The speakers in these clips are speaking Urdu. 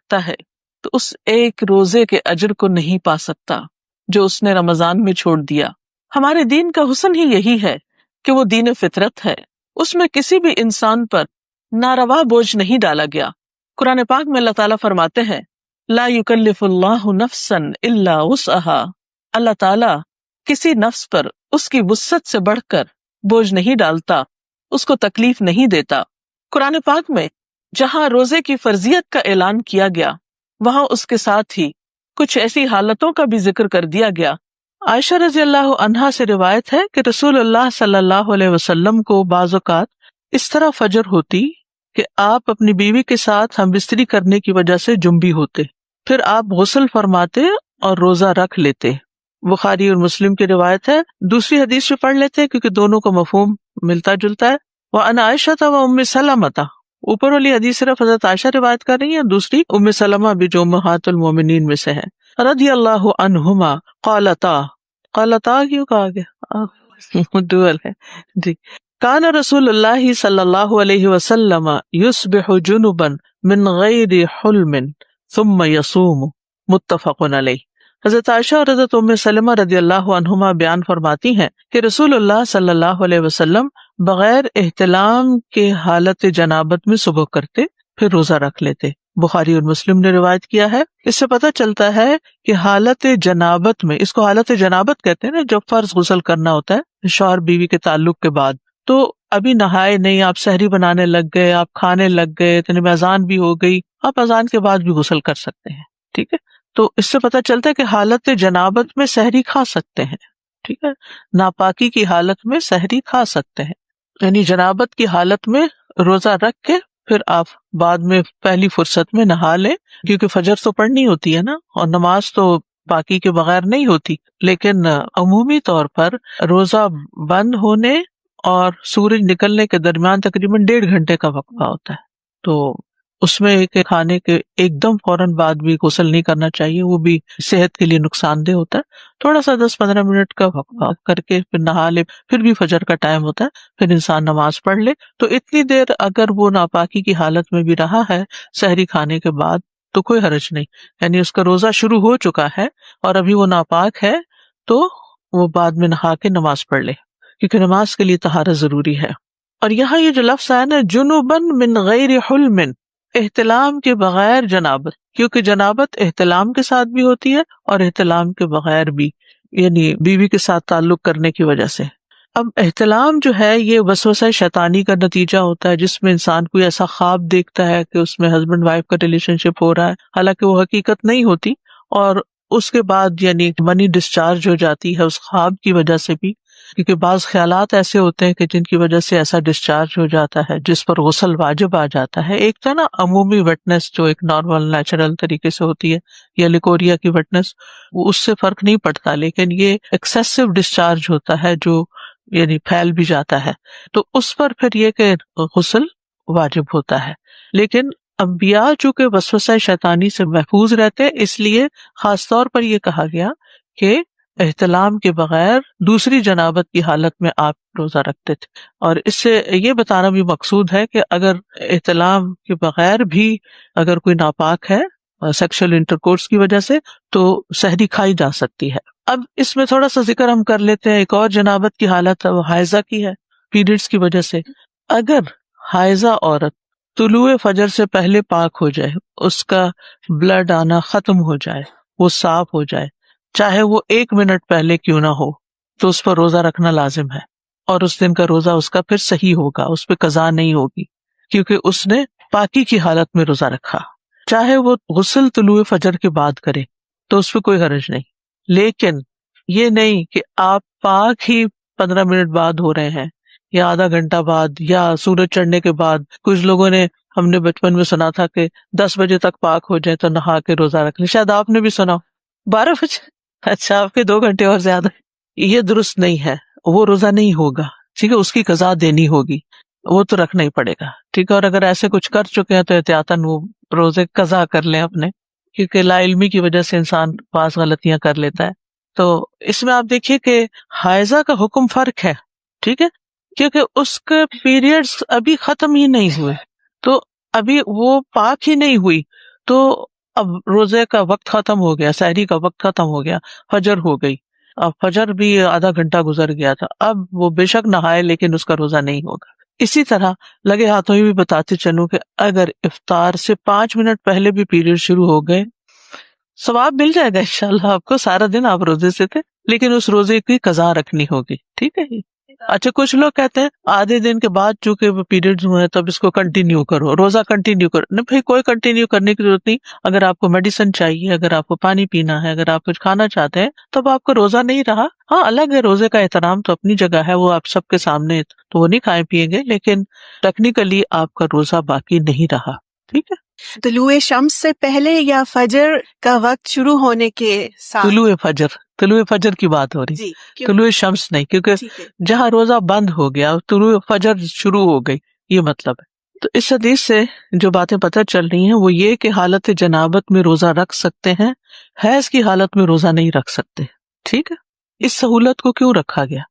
رکھتا ہے تو اس ایک روزے کے اجر کو نہیں پا سکتا جو اس نے رمضان میں چھوڑ دیا۔ ہمارے دین کا حسن ہی یہی ہے کہ وہ دین فطرت ہے، اس میں کسی بھی انسان پر ناروا بوجھ نہیں ڈالا گیا۔ قرآن پاک میں اللہ تعالیٰ فرماتے ہیں لا یکلف اللہ نفسا الا وسعها، اللہ تعالیٰ کسی نفس پر اس کی وسعت سے بڑھ کر بوجھ نہیں ڈالتا، اس کو تکلیف نہیں دیتا۔ قرآن پاک میں جہاں روزے کی فرضیت کا اعلان کیا گیا وہاں اس کے ساتھ ہی کچھ ایسی حالتوں کا بھی ذکر کر دیا گیا۔ عائشہ رضی اللہ عنہا سے روایت ہے کہ رسول اللہ صلی اللہ علیہ وسلم کو بعض اوقات اس طرح فجر ہوتی کہ آپ اپنی بیوی کے ساتھ ہم بستری کرنے کی وجہ سے جنبی ہوتے، پھر آپ غسل فرماتے اور روزہ رکھ لیتے۔ بخاری اور مسلم کی روایت ہے، دوسری حدیث میں پڑھ لیتے ہیں کیونکہ دونوں کا مفہوم ملتا جلتا ہے۔ وَعَنْ عَائِشَةَ وَأُمِّ سَلَمَةَ، اوپر والی حدیث صرف حضرت عائشہ روایت کر رہی ہیں، دوسری ام سلمہ بھی جو امہات المومنین میں سے ہے، رضی اللہ عنہما قالتا، قالتا کیوں کہا گیا ڈوئل ہے جی، کان رسول اللہ صلی اللہ علیہ وسلم یصبح جنبا من غیر حلم ثم یصوم، متفق علیہ۔ حضرت عائشہ اور حضرت ام سلمہ رضی اللہ عنہما بیان فرماتی ہیں کہ رسول اللہ صلی اللہ علیہ وسلم بغیر احتلام کے حالت جنابت میں صبح کرتے پھر روزہ رکھ لیتے۔ بخاری اور مسلم نے روایت کیا ہے۔ اس سے پتہ چلتا ہے کہ حالت جنابت میں، اس کو حالت جنابت کہتے ہیں نا، جب فرض غسل کرنا ہوتا ہے شوہر بیوی کے تعلق کے بعد، تو ابھی نہائے نہیں، آپ سحری بنانے لگ گئے، آپ کھانے لگ گئے، اتنے میں اذان بھی ہو گئی، آپ اذان کے بعد بھی غسل کر سکتے ہیں، ٹھیک ہے۔ تو اس سے پتہ چلتا ہے کہ حالت جنابت میں سحری کھا سکتے ہیں، ٹھیک ہے، ناپاکی کی حالت میں سحری کھا سکتے ہیں، یعنی جنابت کی حالت میں روزہ رکھ کے پھر آپ بعد میں پہلی فرصت میں نہا لیں، کیونکہ فجر تو پڑھنی ہوتی ہے نا، اور نماز تو پاکی کے بغیر نہیں ہوتی، لیکن عمومی طور پر روزہ بند ہونے اور سورج نکلنے کے درمیان تقریباً 1.5 گھنٹے کا وقفہ ہوتا ہے، تو اس میں ایک کھانے کے ایک دم فوراً بعد بھی غسل نہیں کرنا چاہیے، وہ بھی صحت کے لیے نقصان دہ ہوتا ہے۔ تھوڑا سا 10-15 منٹ کا وقفہ کر کے پھر نہا لے، پھر بھی فجر کا ٹائم ہوتا ہے، پھر انسان نماز پڑھ لے، تو اتنی دیر اگر وہ ناپاکی کی حالت میں بھی رہا ہے سحری کھانے کے بعد تو کوئی حرج نہیں، یعنی اس کا روزہ شروع ہو چکا ہے اور ابھی وہ ناپاک ہے تو وہ بعد میں نہا کے نماز پڑھ لے، کیونکہ نماز کے لیے طہارت ضروری ہے۔ اور یہاں یہ جو لفظ آیا نا جنوبن من غیر حلم، احتلام کے بغیر جنابت، کیونکہ جنابت احتلام کے ساتھ بھی ہوتی ہے اور احتلام کے بغیر بھی، یعنی بیوی کے ساتھ تعلق کرنے کی وجہ سے۔ اب احتلام جو ہے یہ وسوسہ شیطانی کا نتیجہ ہوتا ہے، جس میں انسان کوئی ایسا خواب دیکھتا ہے کہ اس میں ہسبینڈ وائف کا ریلیشن شپ ہو رہا ہے، حالانکہ وہ حقیقت نہیں ہوتی، اور اس کے بعد یعنی منی ڈسچارج ہو جاتی ہے اس خواب کی وجہ سے بھی، کیونکہ بعض خیالات ایسے ہوتے ہیں کہ جن کی وجہ سے ایسا ڈسچارج ہو جاتا ہے جس پر غسل واجب آ جاتا ہے۔ ایک تو نا عمومی وٹنس جو ایک نارمل نیچرل طریقے سے ہوتی ہے، یا لیکوریا کی وٹنس، اس سے فرق نہیں پڑتا، لیکن یہ ایکسیسو ڈسچارج ہوتا ہے جو یعنی پھیل بھی جاتا ہے، تو اس پر پھر یہ کہ غسل واجب ہوتا ہے۔ لیکن انبیاء چونکہ وسوسہ شیطانی سے محفوظ رہتے، اس لیے خاص طور پر یہ کہا گیا کہ احتلام کے بغیر دوسری جنابت کی حالت میں آپ روزہ رکھتے تھے، اور اس سے یہ بتانا بھی مقصود ہے کہ اگر احتلام کے بغیر بھی اگر کوئی ناپاک ہے سیکشل انٹرکورس کی وجہ سے تو سحری کھائی جا سکتی ہے۔ اب اس میں تھوڑا سا ذکر ہم کر لیتے ہیں، ایک اور جنابت کی حالت ہے وہ حائضہ کی ہے، پیریڈز کی وجہ سے۔ اگر حائضہ عورت طلوع فجر سے پہلے پاک ہو جائے، اس کا بلڈ آنا ختم ہو جائے، وہ صاف ہو جائے، چاہے وہ 1 منٹ پہلے کیوں نہ ہو، تو اس پر روزہ رکھنا لازم ہے، اور اس دن کا روزہ اس کا پھر صحیح ہوگا، اس پہ قضا نہیں ہوگی، کیونکہ اس نے پاکی کی حالت میں روزہ رکھا۔ چاہے وہ غسل طلوع فجر کے بعد کرے تو اس پہ کوئی حرج نہیں، لیکن یہ نہیں کہ آپ پاک ہی 15 منٹ بعد ہو رہے ہیں یا آدھا گھنٹہ بعد یا سورج چڑھنے کے بعد۔ کچھ لوگوں نے، ہم نے بچپن میں سنا تھا کہ 10 بجے تک پاک ہو جائے تو نہا کے روزہ رکھ لیں، شاید آپ نے بھی سنا 12 بجے، اچھا آپ کے 2 گھنٹے اور زیادہ۔ یہ درست نہیں ہے، وہ روزہ نہیں ہوگا، ٹھیک ہے، اس کی قضا دینی ہوگی، وہ تو رکھنا ہی پڑے گا، ٹھیک ہے۔ اور اگر ایسے کچھ کر چکے ہیں تو احتیاطاً وہ روزے قضا کر لیں اپنے، کیونکہ لا علمی کی وجہ سے انسان بعض غلطیاں کر لیتا ہے۔ تو اس میں آپ دیکھیے کہ حائضہ کا حکم فرق ہے، ٹھیک ہے، کیونکہ اس کے پیریڈز ابھی ختم ہی نہیں ہوئے، تو ابھی وہ پاک ہی نہیں ہوئی، تو اب روزے کا وقت ختم ہو گیا، سحری کا وقت ختم ہو گیا، فجر ہو گئی، اب فجر بھی آدھا گھنٹہ گزر گیا تھا، اب وہ بے شک نہائے لیکن اس کا روزہ نہیں ہوگا۔ اسی طرح لگے ہاتھوں ہی بھی بتاتے چلوں کہ اگر افطار سے 5 منٹ پہلے بھی پیریڈ شروع ہو گئے، ثواب مل جائے گا انشاءاللہ آپ کو، سارا دن آپ روزے سے تھے لیکن اس روزے کی قضا رکھنی ہوگی، ٹھیک ہے جی۔ اچھا کچھ لوگ کہتے ہیں آدھے دن کے بعد چونکہ وہ پیریڈز ہوئے ہیں تب اس کو کنٹینیو کرو، روزہ کنٹینیو کرو، نہیں بھائی کوئی کنٹینیو کرنے کی ضرورت نہیں۔ اگر آپ کو میڈیسن چاہیے، اگر آپ کو پانی پینا ہے، اگر آپ کچھ کھانا چاہتے ہیں تب آپ کا روزہ نہیں رہا۔ ہاں الگ ہے، روزے کا احترام تو اپنی جگہ ہے، وہ آپ سب کے سامنے تو وہ نہیں کھائے پیئیں گے، لیکن ٹیکنیکلی آپ کا روزہ باقی نہیں رہا، ٹھیک ہے۔ طلوع شمس سے پہلے یا فجر کا وقت شروع ہونے کے ساتھ؟ طلوع فجر کی بات ہو رہی، جی طلوع شمس نہیں، کیونکہ ٹھیک ہے۔ جہاں روزہ بند ہو گیا طلوع فجر شروع ہو گئی، یہ مطلب ہے۔ تو اس حدیث سے جو باتیں پتہ چل رہی ہیں وہ یہ کہ حالت جنابت میں روزہ رکھ سکتے ہیں، حیض کی حالت میں روزہ نہیں رکھ سکتے، ٹھیک ہے۔ اس سہولت کو کیوں رکھا گیا؟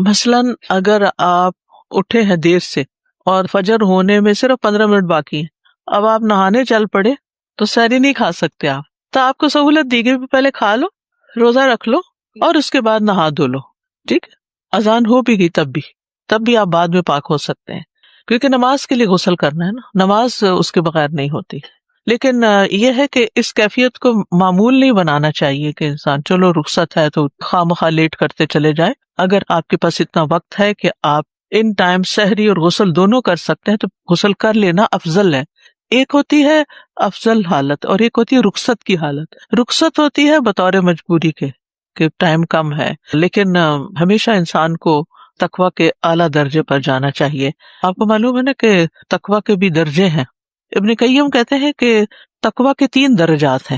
مثلاً اگر آپ اٹھے ہیں دیر سے اور فجر ہونے میں صرف 15 منٹ باقی ہیں، اب آپ نہانے چل پڑے تو سحری نہیں کھا سکتے آپ، تو آپ کو سہولت دی گئی پہلے کھا لو، روزہ رکھ لو اور اس کے بعد نہا دھو لو، ٹھیک ہے۔ اذان ہو بھی گئی تب بھی آپ بعد میں پاک ہو سکتے ہیں، کیونکہ نماز کے لیے غسل کرنا ہے نا، نماز اس کے بغیر نہیں ہوتی۔ لیکن یہ ہے کہ اس کیفیت کو معمول نہیں بنانا چاہیے کہ انسان چلو رخصت ہے تو خواہ مخواہ لیٹ کرتے چلے جائے۔ اگر آپ کے پاس اتنا وقت ہے کہ آپ ان ٹائم سحری اور غسل دونوں کر سکتے ہیں تو غسل کر لینا افضل ہے۔ ایک ہوتی ہے افضل حالت اور ایک ہوتی ہے رخصت کی حالت۔ رخصت ہوتی ہے بطور مجبوری کے کہ ٹائم کم ہے، لیکن ہمیشہ انسان کو تقویٰ کے اعلیٰ درجے پر جانا چاہیے۔ آپ کو معلوم ہے نا کہ تقویٰ کے بھی درجے ہیں۔ ابن قیم کہتے ہیں کہ تقویٰ کے 3 درجات ہیں۔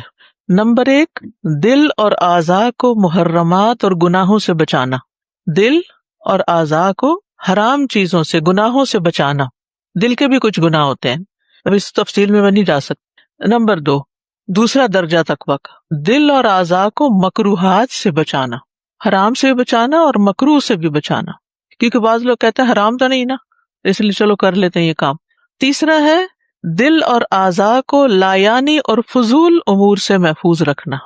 نمبر 1، دل اور اعضاء کو محرمات اور گناہوں سے بچانا، دل اور اعضاء کو حرام چیزوں سے، گناہوں سے بچانا۔ دل کے بھی کچھ گناہ ہوتے ہیں، اب اس تفصیل میں نہیں جا سکتا۔ نمبر 2، دوسرا درجہ تقویٰ کا، دل اور اعضاء کو مکروہات سے بچانا، حرام سے بچانا اور مکروہ سے بھی بچانا، کیونکہ بعض لوگ کہتے ہیں حرام تو نہیں نا اس لیے چلو کر لیتے ہیں یہ کام۔ تیسرا ہے دل اور اعضاء کو لایانی اور فضول امور سے محفوظ رکھنا،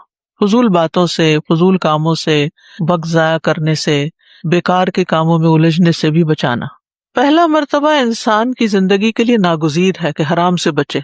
فضول باتوں سے، فضول کاموں سے، وقت ضائع کرنے سے، بیکار کے کاموں میں الجھنے سے بھی بچانا۔ پہلا مرتبہ انسان کی زندگی کے لیے ناگزیر ہے کہ حرام سے بچے۔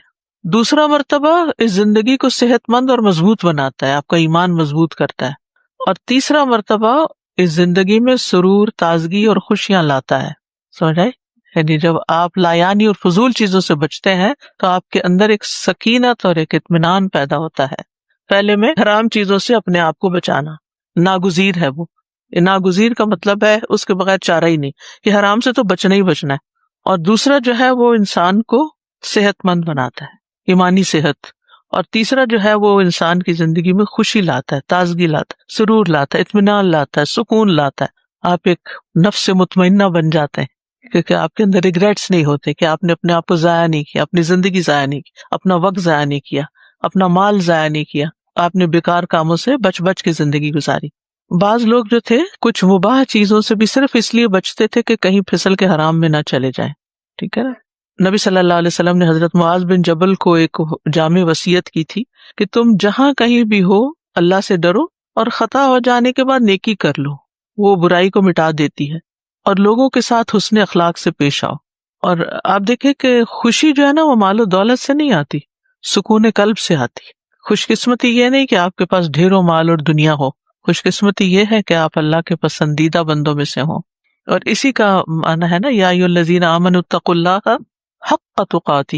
دوسرا مرتبہ اس زندگی کو صحت مند اور مضبوط بناتا ہے، آپ کا ایمان مضبوط کرتا ہے۔ اور تیسرا مرتبہ اس زندگی میں سرور، تازگی اور خوشیاں لاتا ہے، سمجھ آئے؟ یعنی جب آپ لایانی اور فضول چیزوں سے بچتے ہیں تو آپ کے اندر ایک سکینت اور ایک اطمینان پیدا ہوتا ہے۔ پہلے میں حرام چیزوں سے اپنے آپ کو بچانا ناگزیر ہے، وہ ناگزیر کا مطلب ہے اس کے بغیر چارہ ہی نہیں، کہ حرام سے تو بچنا ہی بچنا ہے۔ اور دوسرا جو ہے وہ انسان کو صحت مند بناتا ہے، ایمانی صحت۔ اور تیسرا جو ہے وہ انسان کی زندگی میں خوشی لاتا ہے، تازگی لاتا ہے، سرور لاتا ہے، اطمینان لاتا ہے، سکون لاتا ہے۔ آپ ایک نفس مطمئنہ بن جاتے ہیں، کیونکہ آپ کے اندر ریگریٹس نہیں ہوتے کہ آپ نے اپنے آپ کو ضائع نہیں کیا، اپنی زندگی ضائع نہیں کی، اپنا وقت ضائع نہیں کیا، اپنا مال ضائع نہیں کیا، آپ نے بیکار کاموں سے بچ کے زندگی گزاری۔ بعض لوگ جو تھے کچھ مباح چیزوں سے بھی صرف اس لیے بچتے تھے کہ کہیں پھسل کے حرام میں نہ چلے جائیں، ٹھیک ہے نا۔ نبی صلی اللہ علیہ وسلم نے حضرت معاذ بن جبل کو ایک جامع وصیت کی تھی کہ تم جہاں کہیں بھی ہو اللہ سے ڈرو اور خطا ہو جانے کے بعد نیکی کر لو، وہ برائی کو مٹا دیتی ہے، اور لوگوں کے ساتھ حسن اخلاق سے پیش آؤ۔ اور آپ دیکھیں کہ خوشی جو ہے نا وہ مال و دولت سے نہیں آتی، سکون قلب سے آتی۔ خوش قسمتی یہ نہیں کہ آپ کے پاس ڈھیروں مال اور دنیا ہو، خوش قسمتی یہ ہے کہ آپ اللہ کے پسندیدہ بندوں میں سے ہوں۔ اور اسی کا معنی ہے نا یا ایھا الذین آمنوا اتقوا اللہ حق تقاتہ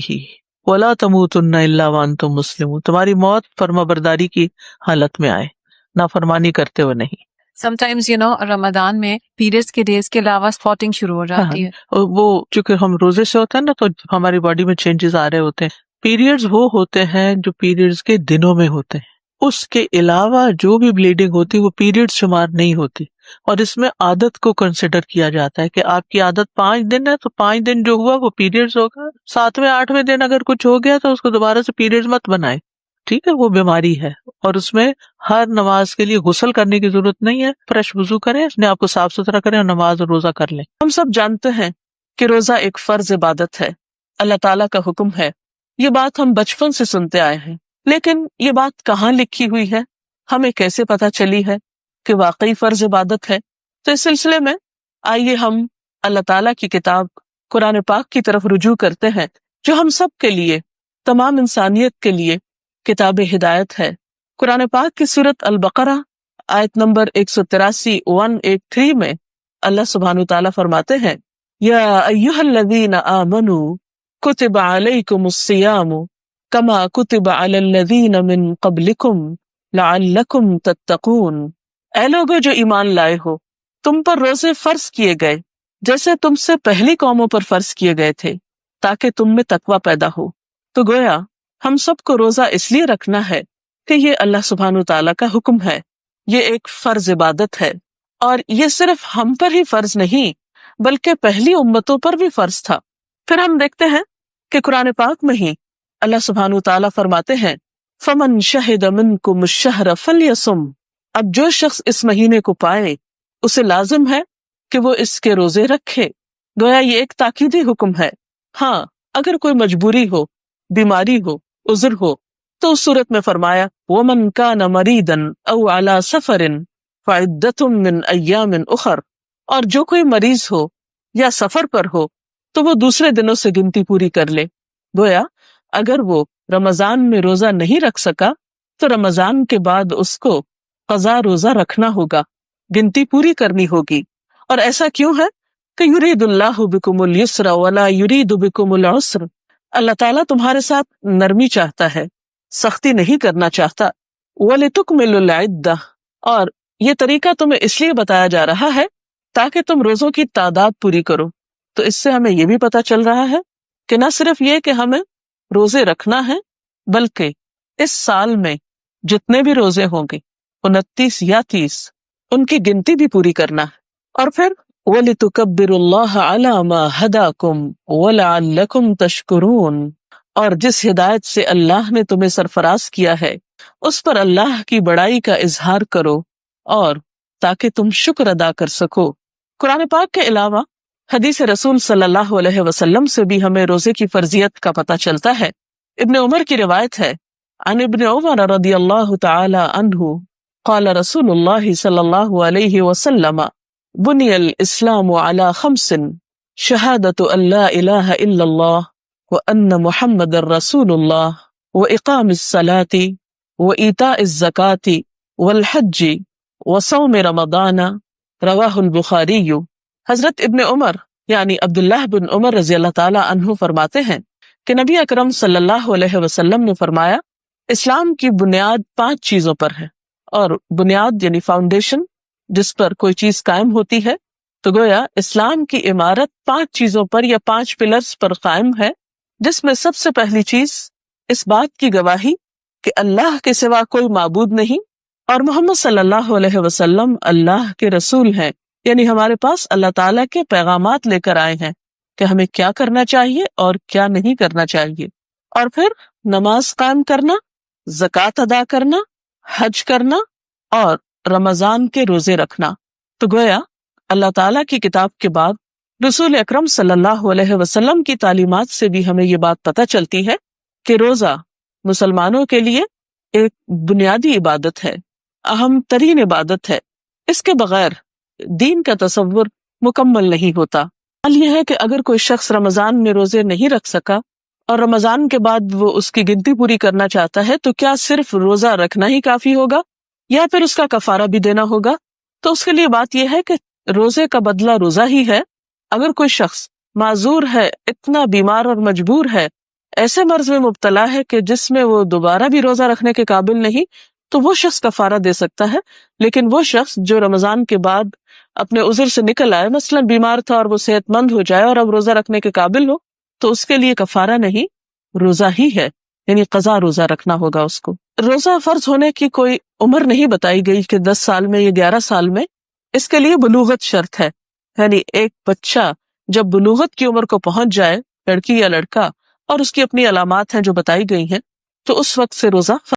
ولا تموتن الا وانتم مسلمون، تمہاری موت فرما برداری کی حالت میں آئے، نافرمانی کرتے ہوئے نہیں۔ Sometimes, رمضان میں پیریڈز کے ڈیز کے علاوہ اسپاٹنگ شروع ہو جاتی ہے۔ اور وہ چونکہ ہم روزے سے ہوتا ہے نا تو ہماری باڈی میں چینجز آ رہے ہوتے ہیں۔ پیریڈز وہ ہوتے ہیں جو پیریڈز کے دنوں میں ہوتے ہیں، اس کے علاوہ جو بھی بلیڈنگ ہوتی ہے وہ پیریڈ شمار نہیں ہوتی۔ اور اس میں عادت کو کنسیڈر کیا جاتا ہے کہ آپ کی عادت 5 دن ہے تو 5 دن جو ہوا وہ پیریڈز ہوگا، 7ویں 8ویں دن اگر کچھ ہو گیا تو اس کو دوبارہ سے پیریڈز مت بنائے، ٹھیک ہے، وہ بیماری ہے۔ اور اس میں ہر نماز کے لیے غسل کرنے کی ضرورت نہیں ہے، فریش وضو کریں، اپنے آپ کو صاف ستھرا کریں اور نماز اور روزہ کر لیں۔ ہم سب جانتے ہیں کہ روزہ ایک فرض عبادت ہے، اللہ تعالیٰ کا حکم ہے، یہ بات ہم بچپن سے سنتے آئے ہیں، لیکن یہ بات کہاں لکھی ہوئی ہے، ہمیں کیسے پتہ چلی ہے کہ واقعی فرض عبادت ہے؟ تو اس سلسلے میں آئیے ہم اللہ تعالیٰ کی کتاب قرآن پاک کی طرف رجوع کرتے ہیں، جو ہم سب کے لیے، تمام انسانیت کے لیے کتاب ہدایت ہے۔ قرآن پاک کی سورۃ البقرہ آیت نمبر 183 میں اللہ سبحانہ تعالیٰ فرماتے ہیں، یا ایھا الذین آمنوا کتب علیکم الصیام کما کتب علی الذین من قبلکم لعلکم تتقون۔ اے لوگو جو ایمان لائے ہو، تم پر روزے فرض کیے گئے جیسے تم سے پہلی قوموں پر فرض کیے گئے تھے، تاکہ تم میں تقوی پیدا ہو۔ تو گویا ہم سب کو روزہ اس لیے رکھنا ہے کہ یہ اللہ سبحانہ تعالیٰ کا حکم ہے، یہ ایک فرض عبادت ہے، اور یہ صرف ہم پر ہی فرض نہیں بلکہ پہلی امتوں پر بھی فرض تھا۔ پھر ہم دیکھتے ہیں کہ قرآن پاک میں ہی اللہ سبحانہ تعالیٰ فرماتے ہیں، فَمَن شَهِدَ مِنْكُمُ الشَّهْرَ فَلْيَصُمْ۔ اب جو شخص اس مہینے کو پائے اسے لازم ہے کہ وہ اس کے روزے رکھے۔ گویا یہ ایک تاکیدی حکم ہے۔ ہاں، اگر کوئی مجبوری ہو، بیماری ہو، عذر ہو، تو اس صورت میں فرمایا وَمَنْ كَانَ مَرِيضًا أَوْ عَلَى سَفَرٍ فَعِدَّةٌ مِّنْ أَيَّامٍ أُخَرَ۔ اور جو کوئی مریض ہو یا سفر پر ہو تو وہ دوسرے دنوں سے گنتی پوری کر لے۔ گویا اگر وہ رمضان میں روزہ نہیں رکھ سکا تو رمضان کے بعد اس کو قضا روزہ رکھنا ہوگا، گنتی پوری کرنی ہوگی۔ اور ایسا کیوں ہے کہ یرید اللہ بکم اليسر ولا یرید بکم العسر۔ اللہ تعالیٰ تمہارے ساتھ نرمی چاہتا ہے، سختی نہیں کرنا چاہتا۔ وَلِتُكْمِلُوا الْعِدَّةَ، اور یہ طریقہ تمہیں اس لیے بتایا جا رہا ہے تاکہ تم روزوں کی تعداد پوری کرو۔ تو اس سے ہمیں یہ بھی پتہ چل رہا ہے کہ نہ صرف یہ کہ ہمیں روزے رکھنا ہے، بلکہ اس سال میں جتنے بھی روزے ہوں گے 29 یا 30 ان کی گنتی بھی پوری کرنا ہے۔ اور پھر وَلِتُكَبِّرُوا اللَّهَ عَلَى مَا هَدَاكُمْ وَلَعَلَّكُمْ تَشْكُرُونَ، اور جس ہدایت سے اللہ نے تمہیں سرفراز کیا ہے اس پر اللہ کی بڑائی کا اظہار کرو اور تاکہ تم شکر ادا کر سکو۔ قرآن پاک کے علاوہ حدیث رسول صلی اللہ علیہ وسلم سے بھی ہمیں روزے کی فرضیت کا پتہ چلتا ہے۔ ابن عمر کی روایت ہے، عن ابن عمر رضی اللہ تعالی عنہ قال رسول اللہ صلی اللہ علیہ وسلم بنی الاسلام علی 5 شہادت ان لا الہ الا اللہ وان محمد رسول اللہ واقام الصلاة وایتاء الزکاة والحج وصوم رمضان، رواہ البخاری۔ حضرت ابن عمر یعنی عبداللہ بن عمر رضی اللہ تعالی عنہ فرماتے ہیں کہ نبی اکرم صلی اللہ علیہ وسلم نے فرمایا، اسلام کی بنیاد 5 چیزوں پر ہے، اور بنیاد یعنی فاؤنڈیشن جس پر کوئی چیز قائم ہوتی ہے، تو گویا اسلام کی عمارت 5 چیزوں پر یا 5 پلرز پر قائم ہے، جس میں سب سے پہلی چیز اس بات کی گواہی کہ اللہ کے سوا کوئی معبود نہیں اور محمد صلی اللہ علیہ وسلم اللہ کے رسول ہیں، یعنی ہمارے پاس اللہ تعالیٰ کے پیغامات لے کر آئے ہیں کہ ہمیں کیا کرنا چاہیے اور کیا نہیں کرنا چاہیے۔ اور پھر نماز قائم کرنا، زکوٰۃ ادا کرنا، حج کرنا اور رمضان کے روزے رکھنا۔ تو گویا اللہ تعالیٰ کی کتاب کے بعد رسول اکرم صلی اللہ علیہ وسلم کی تعلیمات سے بھی ہمیں یہ بات پتہ چلتی ہے کہ روزہ مسلمانوں کے لیے ایک بنیادی عبادت ہے، اہم ترین عبادت ہے۔ اس کے بغیر دین کا تصور مکمل نہیں ہوتا۔ حال یہ ہے کہ اگر کوئی شخص رمضان میں روزے نہیں رکھ سکا اور رمضان کے بعد وہ اس کی گنتی پوری کرنا چاہتا ہے، تو کیا صرف روزہ رکھنا ہی کافی ہوگا یا پھر اس کا کفارہ بھی دینا ہوگا؟ تو اس کے لیے بات یہ ہے کہ روزے کا بدلہ روزہ ہی ہے۔ اگر کوئی شخص معذور ہے، اتنا بیمار اور مجبور ہے، ایسے مرض میں مبتلا ہے کہ جس میں وہ دوبارہ بھی روزہ رکھنے کے قابل نہیں، تو وہ شخص کفارہ دے سکتا ہے۔ لیکن وہ شخص جو رمضان کے بعد اپنے عذر سے نکل آئے، مثلا بیمار تھا اور وہ صحت مند ہو جائے اور اب روزہ رکھنے کے قابل ہو، تو اس کے لیے کفارہ نہیں، روزہ ہی ہے، یعنی قضا روزہ رکھنا ہوگا اس کو۔ روزہ فرض ہونے کی کوئی عمر نہیں بتائی گئی کہ 10 سال میں یا 11 سال میں، اس کے لیے بلوغت شرط ہے، یعنی ایک بچہ جب بلوغت کی عمر کو پہنچ جائے، لڑکی یا لڑکا، اور اس کی اپنی علامات ہیں جو بتائی گئی ہیں، تو اس وقت سے روزہ